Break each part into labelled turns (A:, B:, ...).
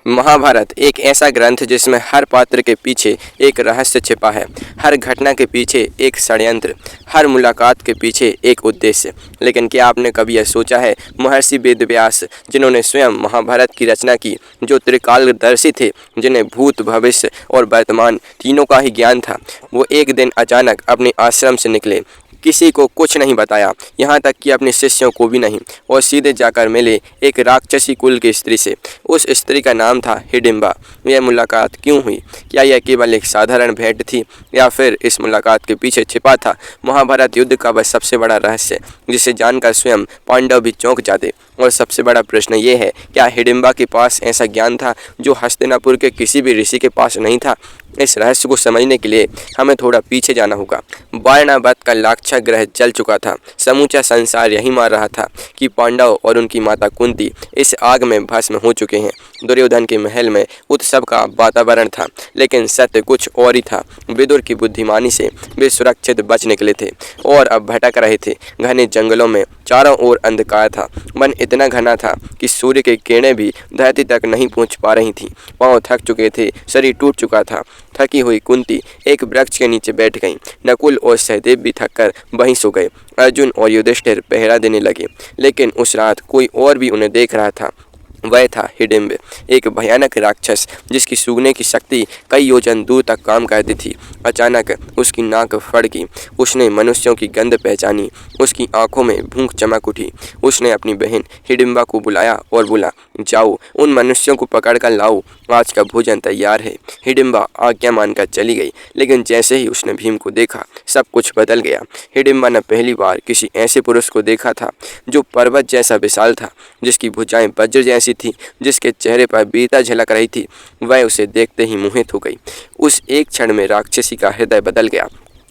A: महाभारत एक ऐसा ग्रंथ जिसमें हर पात्र के पीछे एक रहस्य छिपा है, हर घटना के पीछे एक षड्यंत्र, हर मुलाकात के पीछे एक उद्देश्य। लेकिन क्या आपने कभी यह सोचा है, महर्षि वेदव्यास जिन्होंने स्वयं महाभारत की रचना की, जो त्रिकालदर्शी थे, जिन्हें भूत भविष्य और वर्तमान तीनों का ही ज्ञान था, वो एक दिन अचानक अपने आश्रम से निकले, किसी को कुछ नहीं बताया, यहाँ तक कि अपने शिष्यों को भी नहीं, और सीधे जाकर मिले एक राक्षसी कुल की स्त्री से। उस स्त्री का नाम था हिडिंबा। यह मुलाकात क्यों हुई? क्या यह केवल एक साधारण भेंट थी, या फिर इस मुलाकात के पीछे छिपा था महाभारत युद्ध का वह सबसे बड़ा रहस्य, जिसे जानकर स्वयं पांडव भी चौंक जाते? और सबसे बड़ा प्रश्न ये है, क्या हिडिंबा के पास ऐसा ज्ञान था जो हस्तिनापुर के किसी भी ऋषि के पास नहीं था? इस रहस्य को समझने के लिए हमें थोड़ा पीछे जाना होगा। वारणावत का लाक्षागृह जल चुका था। समूचा संसार यही मान रहा था कि पांडव और उनकी माता कुंती इस आग में भस्म हो चुके हैं। दुर्योधन के महल में उत्सव का वातावरण था, लेकिन सत्य कुछ और ही था। विदुर की बुद्धिमानी से वे सुरक्षित बच निकले थे और अब भटक रहे थे घने जंगलों में। चारों ओर अंधकार था। वन इतना घना था कि सूर्य की किरणें भी धरती तक नहीं पहुंच पा रही थीं। पांव थक चुके थे, शरीर टूट चुका था। थकी हुई कुंती एक वृक्ष के नीचे बैठ गईं। नकुल और सहदेव भी थककर वहीं सो गए। अर्जुन और युधिष्ठिर पहरा देने लगे, लेकिन उस रात कोई और भी उन्हें देख रहा था। वह था हिडिंब, एक भयानक राक्षस जिसकी सूंघने की शक्ति कई योजन दूर तक काम करती थी। अचानक उसकी नाक फड़की, उसने मनुष्यों की गंध पहचानी। उसकी आंखों में भूख चमक उठी। उसने अपनी बहन हिडिंबा को बुलाया और बोला, जाओ उन मनुष्यों को पकड़ कर लाओ, आज का भोजन तैयार है। हिडिंबा आज्ञा मानकर चली गई, लेकिन जैसे ही उसने भीम को देखा, सब कुछ बदल गया। हिडिंबा ने पहली बार किसी ऐसे पुरुष को देखा था जो पर्वत जैसा विशाल था, जिसकी भुजाएं वज्र जैसी थी, जिसके चेहरे पर वीरता झलक रही थी। वह उसे देखते ही मोहित हो गई। उस एक क्षण में राक्षसी का हृदय बदल गया।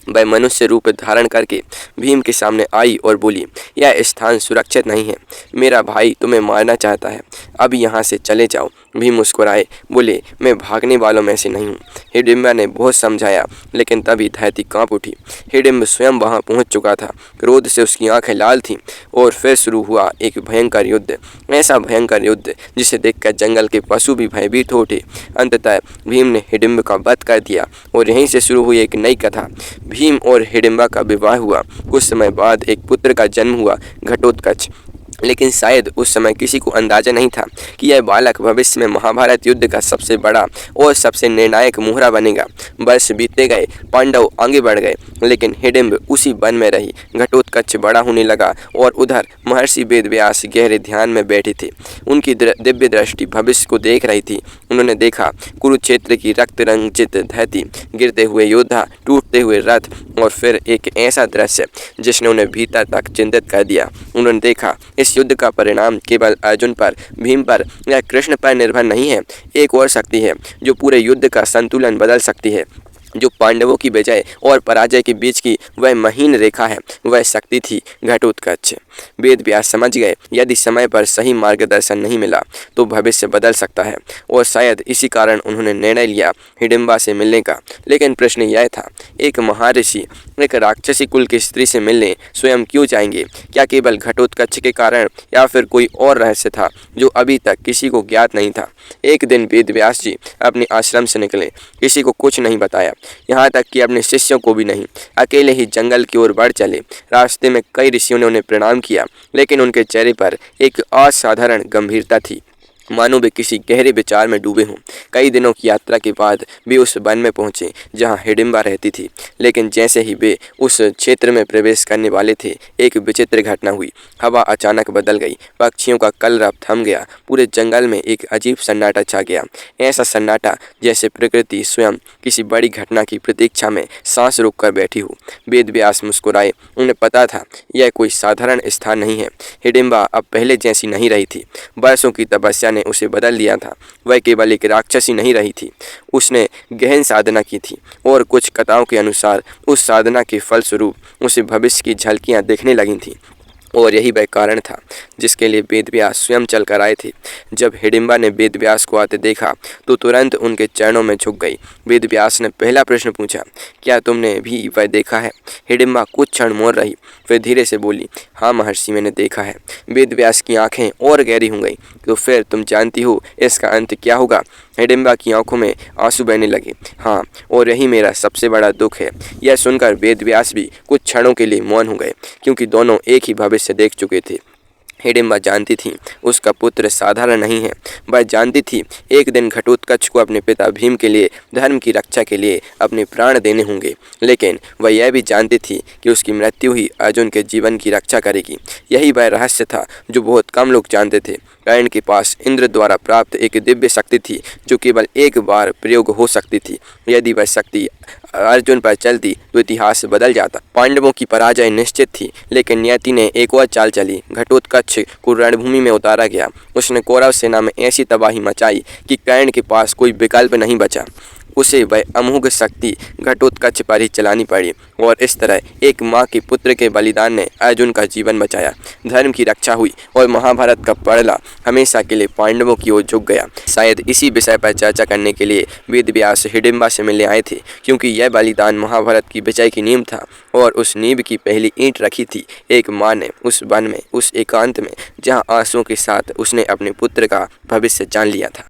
A: वह मनुष्य रूप धारण करके भीम के सामने आई और बोली, यह स्थान सुरक्षित नहीं है। मेरा भाई तुम्हें मारना चाहता है। अब यहाँ से चले जाओ। भीम मुस्कुराए, बोले, मैं भागने वालों में से नहीं हूँ। हिडिंबा ने बहुत समझाया, लेकिन तभी धरती कांप उठी। हिडिंब स्वयं वहाँ पहुँच चुका था। क्रोध से उसकी आंखें लाल थीं। और फिर शुरू हुआ एक भयंकर युद्ध, ऐसा भयंकर युद्ध जिसे देखकर जंगल के पशु भी भयभीत हो उठे। अंततः भीम ने हिडिंब का वध कर दिया और यहीं से शुरू हुई एक नई कथा। भीम और हिडिंबा का विवाह हुआ। कुछ समय बाद एक पुत्र का जन्म हुआ, घटोत्कच। लेकिन शायद उस समय किसी को अंदाजा नहीं था कि यह बालक भविष्य में महाभारत युद्ध का सबसे बड़ा और सबसे निर्णायक मुहरा बनेगा। वर्ष बीतते गए, पांडव आगे बढ़ गए, लेकिन हिडिंब उसी वन में रही। घटोत्कच बड़ा होने लगा और उधर महर्षि वेदव्यास गहरे ध्यान में बैठे थे। उनकी दिव्य दृष्टि भविष्य को देख रही थी। उन्होंने देखा कुरुक्षेत्र की रक्त रंजित धरती, गिरते हुए योद्धा, टूटते हुए रथ, और फिर एक ऐसा दृश्य जिसने उन्हें भीतर तक चिंतित कर दिया। उन्होंने देखा इस युद्ध का परिणाम केवल अर्जुन पर, भीम पर या कृष्ण पर निर्भर नहीं है। एक और शक्ति है जो पूरे युद्ध का संतुलन बदल सकती है। जो पांडवों की विजय और पराजय के बीच की वह महीन रेखा है, वह शक्ति थी घटोत्कच। वेदव्यास समझ गए, यदि समय पर सही मार्गदर्शन नहीं मिला तो भविष्य बदल सकता है, और शायद इसी कारण उन्होंने निर्णय लिया हिडिंबा से मिलने का। लेकिन प्रश्न यह था, एक महर्षि एक राक्षसी कुल की स्त्री से मिलने स्वयं क्यों जाएंगे? क्या केवल घटोत्कच के कारण, या फिर कोई और रहस्य था जो अभी तक किसी को ज्ञात नहीं था? एक दिन वेदव्यास जी अपने आश्रम से निकले, किसी को कुछ नहीं बताया, यहाँ तक कि अपने शिष्यों को भी नहीं। अकेले ही जंगल की ओर बढ़ चले। रास्ते में कई ऋषियों ने उन्हें प्रणाम किया, लेकिन उनके चेहरे पर एक असाधारण गंभीरता थी, मानो वे किसी गहरे विचार में डूबे हों। कई दिनों की यात्रा के बाद वे उस वन में पहुंचे जहां हिडिंबा रहती थी। लेकिन जैसे ही वे उस क्षेत्र में प्रवेश करने वाले थे, एक विचित्र घटना हुई। हवा अचानक बदल गई, पक्षियों का कलरव थम गया, पूरे जंगल में एक अजीब सन्नाटा छा गया। ऐसा सन्नाटा जैसे प्रकृति स्वयं किसी बड़ी घटना की प्रतीक्षा में सांस रोककर बैठी हो। वेदव्यास मुस्कुराए। उन्हें पता था यह कोई साधारण स्थान नहीं है। हिडिंबा अब पहले जैसी नहीं रही थी। वर्षों की तपस्या ने उसे बदल दिया था। वह केवल एक राक्षसी नहीं रही थी, उसने गहन साधना की थी, और कुछ कथाओं के अनुसार उस साधना के फलस्वरूप उसे भविष्य की झलकियां दिखने लगी थीं। और यही वह कारण था जिसके लिए वेदव्यास स्वयं चल कर आए थे। जब हिडिंबा ने वेदव्यास को आते देखा तो तुरंत उनके चरणों में झुक गई। वेदव्यास ने पहला प्रश्न पूछा, क्या तुमने भी वह देखा है? हिडिंबा कुछ क्षण मौन रही, फिर धीरे से बोली, हाँ महर्षि, मैंने देखा है। वेदव्यास की आंखें और गहरी हो गई। तो फिर तुम जानती हो इसका अंत क्या होगा? हिडिंबा की आंखों में आंसू बहने लगे। हाँ, और यही मेरा सबसे बड़ा दुख है। यह सुनकर वेदव्यास भी कुछ क्षणों के लिए मौन हो गए, क्योंकि दोनों एक ही भविष्य देख चुके थे। हिडिंबा जानती थी उसका पुत्र साधारण नहीं है। वह जानती थी एक दिन घटोत्कच को अपने पिता भीम के लिए, धर्म की रक्षा के लिए अपने प्राण देने होंगे। लेकिन वह यह भी जानती थी कि उसकी मृत्यु ही अर्जुन के जीवन की रक्षा करेगी। यही वह रहस्य था जो बहुत कम लोग जानते थे। कर्ण के पास इंद्र द्वारा प्राप्त एक दिव्य शक्ति थी जो केवल एक बार प्रयोग हो सकती थी। यदि वह शक्ति अर्जुन पर चलती तो इतिहास बदल जाता। पांडवों की पराजय निश्चित थी, लेकिन नियति ने एक और चाल चली। घटोत्कच को रणभूमि में उतारा गया। उसने कौरव सेना में ऐसी तबाही मचाई कि कर्ण के पास कोई विकल्प नहीं बचा। उसे वह अमोघ शक्ति घटोत्कच पर ही चलानी पड़ी, और इस तरह एक माँ के पुत्र के बलिदान ने अर्जुन का जीवन बचाया। धर्म की रक्षा हुई और महाभारत का पड़ला हमेशा के लिए पांडवों की ओर झुक गया। शायद इसी विषय पर चर्चा करने के लिए वेदव्यास हिडिंबा से मिलने आए थे, क्योंकि यह बलिदान महाभारत की विजय की नींव था, और उस नींव की पहली ईंट रखी थी एक माँ ने, उस वन में, उस एकांत में, जहाँ आंसुओं के साथ उसने अपने पुत्र का भविष्य जान लिया था।